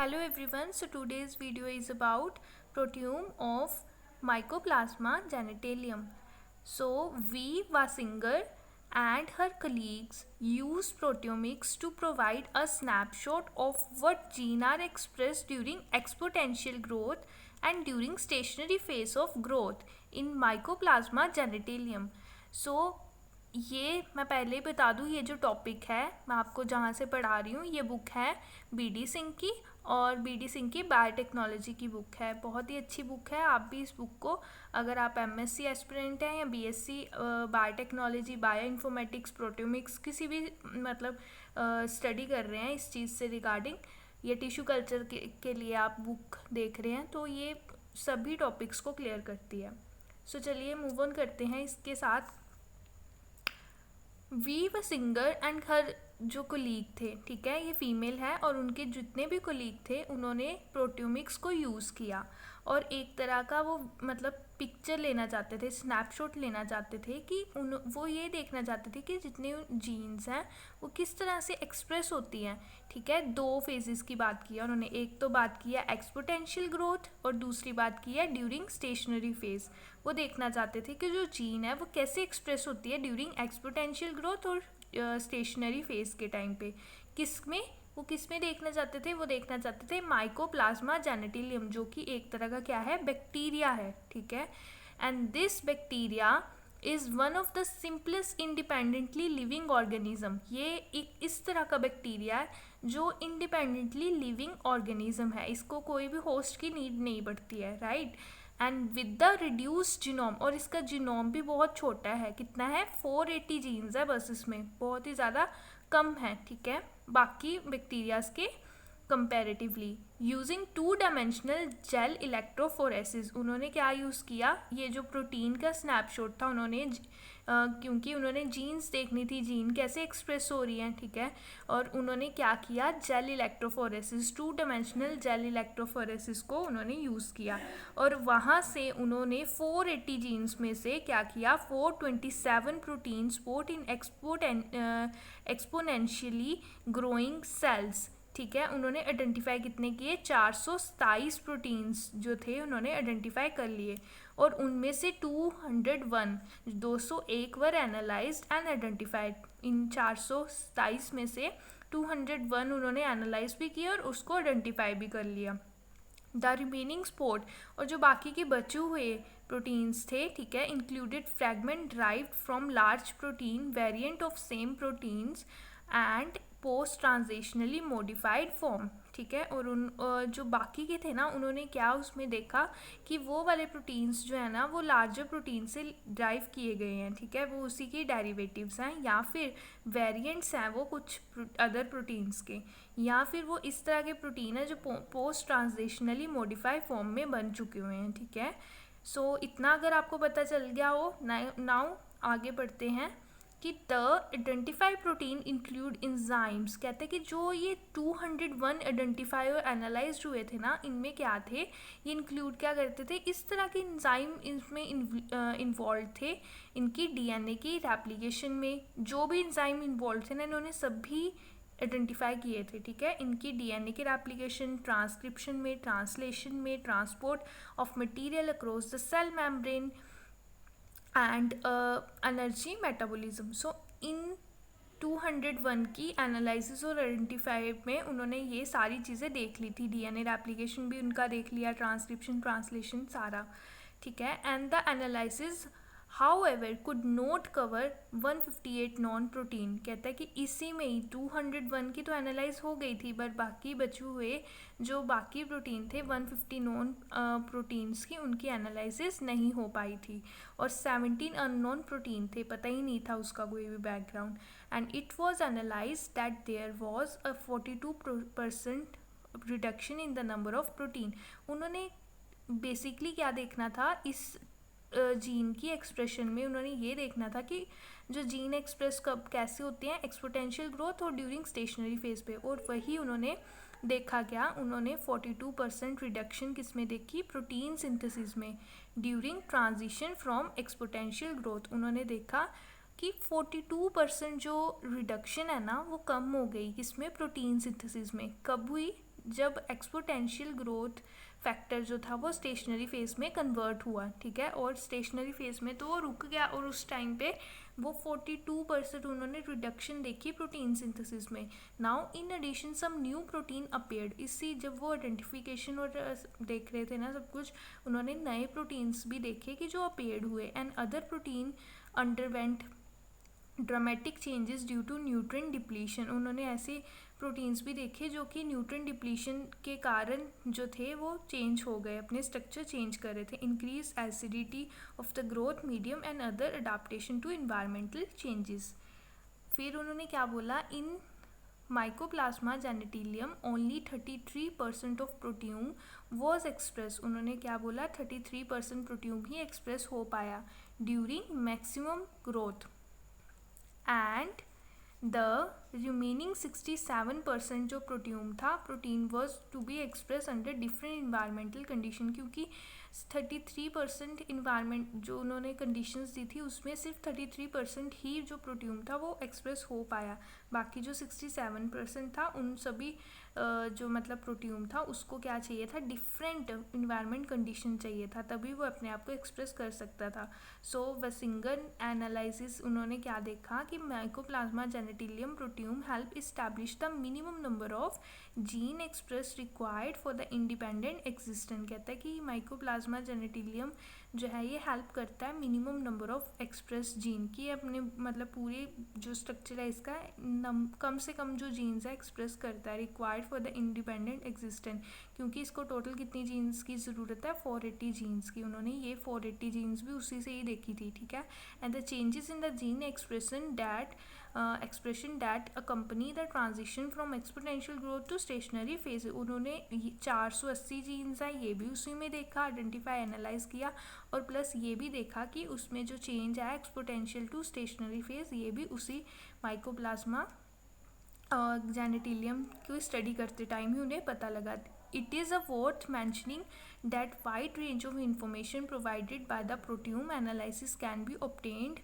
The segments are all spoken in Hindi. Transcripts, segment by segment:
Hello everyone, so today's video is about proteome of Mycoplasma genitalium. So V. Wasinger and her colleagues used proteomics to provide a snapshot of what genes are expressed during exponential growth and during stationary phase of growth in Mycoplasma genitalium. So ये मैं पहले ही बता दूँ, ये जो टॉपिक है मैं आपको जहाँ से पढ़ा रही हूँ ये बुक है बीडी सिंह की, और बीडी सिंह की बायोटेक्नोलॉजी की बुक है। बहुत ही अच्छी बुक है। आप भी इस बुक को, अगर आप एमएससी एस्पिरेंट हैं या BSc biotechnology, bio informatics, proteomics किसी भी मतलब स्टडी कर रहे हैं इस चीज़ से रिगार्डिंग, या टिश्यू कल्चर के लिए आप बुक देख रहे हैं, तो ये सभी टॉपिक्स को क्लियर करती है। सो चलिए मूव ऑन करते हैं इसके साथ। वी वसिंगर एंड हर जो कोलीग थे, ठीक है, ये फीमेल है, और उनके जितने भी कोलीग थे उन्होंने प्रोटियोमिक्स को यूज़ किया और एक तरह का वो मतलब पिक्चर लेना चाहते थे, स्नैपशॉट लेना चाहते थे कि वो ये देखना चाहते थे कि जितने जीन्स हैं वो किस तरह से एक्सप्रेस होती हैं। ठीक है, दो फेजेस की बात की है उन्होंने। एक तो बात की है एक्सपोनेंशियल ग्रोथ और दूसरी बात की है ड्यूरिंग स्टेशनरी फेज। वो देखना चाहते थे कि जो जीन है वो कैसे एक्सप्रेस होती है ड्यूरिंग एक्सपोनेंशियल ग्रोथ और स्टेशनरी फेज के टाइम पे। किसमें देखना चाहते थे? वो देखना चाहते थे माइकोप्लाज्मा जेनिटिलियम, जो कि एक तरह का क्या है, बैक्टीरिया है। ठीक है, and this bacteria is one of the simplest independently living organism. ये एक इस तरह का बैक्टीरिया है जो इंडिपेंडेंटली लिविंग ऑर्गेनिज्म है, इसको कोई भी होस्ट की नीड नहीं पड़ती है, right. And with the reduced genome, और इसका जीनोम भी बहुत छोटा है। कितना है? 480 जीन्स है बस, इसमें बहुत ही ज़्यादा कम है। ठीक है, बाकी बैक्टीरियाज के comparatively. Using 2 dimensional gel electrophoresis, उन्होंने क्या यूज़ किया? ये जो प्रोटीन का स्नैपशॉट था उन्होंने क्योंकि उन्होंने जीन्स देखनी थी, जीन कैसे एक्सप्रेस हो रही हैं, ठीक है, और उन्होंने क्या किया? Gel electrophoresis, 2 dimensional gel electrophoresis को उन्होंने यूज़ किया, और वहाँ से उन्होंने 480 जीन्स में से क्या किया? 427 प्रोटीन्स पोट इन एक्सपोनेंशियली ग्रोइंग सेल्स। ठीक है, उन्होंने आइडेंटिफाई कितने किए? 427 प्रोटीन्स जो थे उन्होंने आइडेंटिफाई कर लिए, और उनमें से 201 वर एनालाइज्ड एंड आइडेंटिफाइड। इन 427 में से 201 उन्होंने एनालाइज भी किया और उसको आइडेंटिफाई भी कर लिया। द रिमेनिंग स्पोर्ट, और जो बाकी के बचे हुए प्रोटीन्स थे, ठीक है, included fragment derived from large protein variant of same proteins and post transitionally modified form. ठीक है, और उन जो बाकी के थे ना, उन्होंने क्या उसमें देखा कि वो वाले प्रोटीन्स जो है ना वो लार्जर प्रोटीन से ड्राइव किए गए हैं। ठीक है, वो उसी के डेरिवेटिव्स हैं या फिर वेरिएंट्स हैं वो कुछ अदर प्रोटीन्स के, या फिर वो इस तरह के प्रोटीन है जो पोस्ट ट्रांजिशनली मॉडिफाइड फॉर्म में बन चुके हुए हैं। ठीक है, सो इतना अगर आपको पता चल गया हो, नाउ आगे बढ़ते हैं कि the identify protein include enzymes. कहते हैं कि जो ये 201 आइडेंटिफाई और एनालाइज हुए थे ना, इनमें क्या थे? ये इंक्लूड क्या करते थे? इस तरह के इंजाइम इसमें इन्वॉल्व थे इनकी डीएनए की रेप्लिकेशन में। जो भी इंजाइम इन्वॉल्व थे ना, इन्होंने सभी आइडेंटिफाई किए थे। ठीक है, इनकी डीएनए की रेप्लिकेशन, ट्रांसक्रिप्शन में, ट्रांसलेशन में, transport of material across the cell membrane and energy metabolism. So इन 201 की एनालिसिस और आइडेंटिफाई में उन्होंने ये सारी चीज़ें देख ली थी। डीएनए रेप्लिकेशन भी उनका देख लिया, ट्रांसक्रिप्शन, ट्रांसलेशन सारा। ठीक है, and the analysis however could not cover 158 non protein. कहता है कि इसी में ही 201 की तो एनालाइज हो गई थी, बट बाकी बचे हुए जो बाकी प्रोटीन थे 150 नॉन प्रोटीन्स की, उनकी एनालिसिस नहीं हो पाई थी, और 17 अननोन प्रोटीन थे, पता ही नहीं था उसका कोई भी background. And it was analyse that there was a 42% reduction in the number of protein. उन्होंने बेसिकली क्या देखना था इस जीन की एक्सप्रेशन में? उन्होंने ये देखना था कि जो जीन एक्सप्रेस कब कैसे होते हैं, एक्सपोनेंशियल ग्रोथ और ड्यूरिंग स्टेशनरी फेज पे, और वही उन्होंने देखा। क्या उन्होंने 42% रिडक्शन किस में देखी? प्रोटीन सिंथेसिस में during transition from exponential growth. उन्होंने देखा कि 42% जो रिडक्शन है ना वो कम हो गई किसमें? प्रोटीन सिंथेसिस में। कब हुई? जब एक्सपोनेंशियल ग्रोथ फैक्टर जो था वो स्टेशनरी फेज में कन्वर्ट हुआ, ठीक है, और स्टेशनरी फेज में तो वो रुक गया और उस टाइम पे वो 42% उन्होंने रिडक्शन देखी प्रोटीन सिंथेसिस में। Now in addition some new protein appeared, इसी जब वो आइडेंटिफिकेशन और देख रहे थे ना सब कुछ, उन्होंने नए प्रोटीन्स भी देखे कि जो अपीयर्ड हुए, and other protein underwent dramatic changes due to nutrient depletion. उन्होंने ऐसे प्रोटीन्स भी देखे जो कि न्यूट्रिएंट डिप्लीशन के कारण जो थे वो चेंज हो गए, अपने स्ट्रक्चर चेंज कर रहे थे। Increase acidity of the growth medium and other adaptation to environmental changes. फिर उन्होंने क्या बोला, in Mycoplasma genitalium only 33% of proteome was express. उन्होंने क्या बोला, 33% प्रोट्यूम ही एक्सप्रेस हो पाया during maximum growth, and the remaining 67% जो प्रोट्यूम था, protein was to be express under different environmental condition, क्योंकि 33% इन्वायरमेंट जो उन्होंने कंडीशंस दी थी उसमें सिर्फ 33% ही जो प्रोट्यूम था वो एक्सप्रेस हो पाया। बाकी जो 67% था उन सभी जो मतलब प्रोट्यूम था उसको क्या चाहिए था, डिफरेंट इन्वायरमेंट कंडीशन चाहिए था, तभी वो अपने आप को एक्सप्रेस कर सकता था। सो वेसिंगन एनालिसिस उन्होंने क्या देखा कि Mycoplasma genitalium proteome help establish the minimum number of gene express required for the independent existence. कहता है कि माइकोप्लाज्मा जेनेटिलियम जो है ये हेल्प करता है minimum number of express gene की, अपने मतलब पूरे जो स्ट्रक्चर है इसका कम से कम जो जीन्स है एक्सप्रेस करता है, required for the independent existence, क्योंकि इसको टोटल कितनी जीन्स की ज़रूरत है, 480 जीन्स की। उन्होंने ये 480 जीन्स भी उसी से ही देखी थी, ठीक है। And the changes in the gene expression that accompany the transition from exponential growth to stationary phase. उन्होंने 480 जीन्स है ये भी उसी में देखा, आइडेंटिफाई एनालाइज किया, और प्लस ये भी देखा कि उसमें जो चेंज है एक्सपोनेंशियल टू स्टेशनरी फेज ये भी उसी माइकोप्लाज्मा जेनेटिलियम को स्टडी करते टाइम ही उन्हें पता लगा। It is a worth mentioning that wide range of information provided by the proteome analysis can be obtained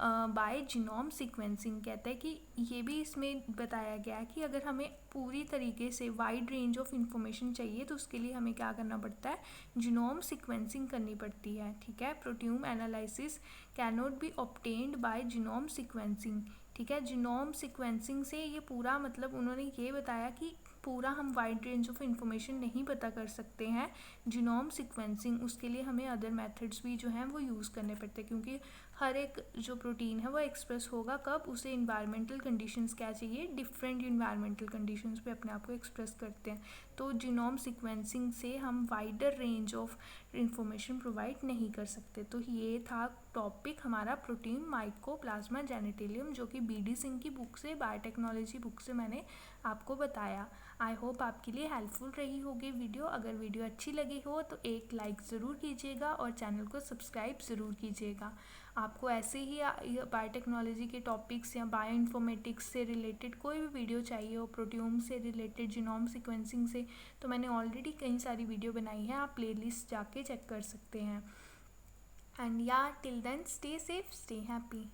by genome sequencing. कहता है कि ये भी इसमें बताया गया है कि अगर हमें पूरी तरीके से वाइड रेंज ऑफ इंफॉर्मेशन चाहिए तो उसके लिए हमें क्या करना पड़ता है, जीनोम सीक्वेंसिंग करनी पड़ती है, ठीक है। Proteome analysis can not be obtained by genome sequencing, ठीक है। जीनोम सीक्वेंसिंग से ये पूरा मतलब उन्होंने ये बताया कि पूरा हम वाइड रेंज ऑफ इंफॉर्मेशन नहीं पता कर सकते हैं जीनोम सीक्वेंसिंग, उसके लिए हमें अदर मेथड्स भी जो हैं वो यूज़ करने पड़ते हैं, क्योंकि हर एक जो प्रोटीन है वो एक्सप्रेस होगा कब, उसे इन्वायरमेंटल कंडीशंस क्या चाहिए, डिफरेंट इन्वायरमेंटल कंडीशंस पे अपने आप को एक्सप्रेस करते हैं। तो जीनोम सीक्वेंसिंग से हम wider range of information provide नहीं कर सकते। तो ये था टॉपिक हमारा प्रोटीन माइकोप्लाज्मा जेनेटिलियम, जो कि BD सिंह की बुक से, बायोटेक्नोलॉजी बुक से मैंने आपको बताया। आई होप आपके लिए हेल्पफुल रही होगी वीडियो। अगर वीडियो अच्छी लगी हो तो एक लाइक ज़रूर कीजिएगा और चैनल को सब्सक्राइब ज़रूर कीजिएगा। आपको ऐसे ही बायोटेक्नोलॉजी के टॉपिक्स या बायो इन्फॉर्मेटिक्स से रिलेटेड कोई भी वीडियो चाहिए हो, प्रोट्यूम से रिलेटेड, जीनोम सीक्वेंसिंग से, तो मैंने ऑलरेडी कई सारी वीडियो बनाई है, आप प्लेलिस्ट जाके चेक कर सकते हैं। एंड या till then stay safe, stay happy.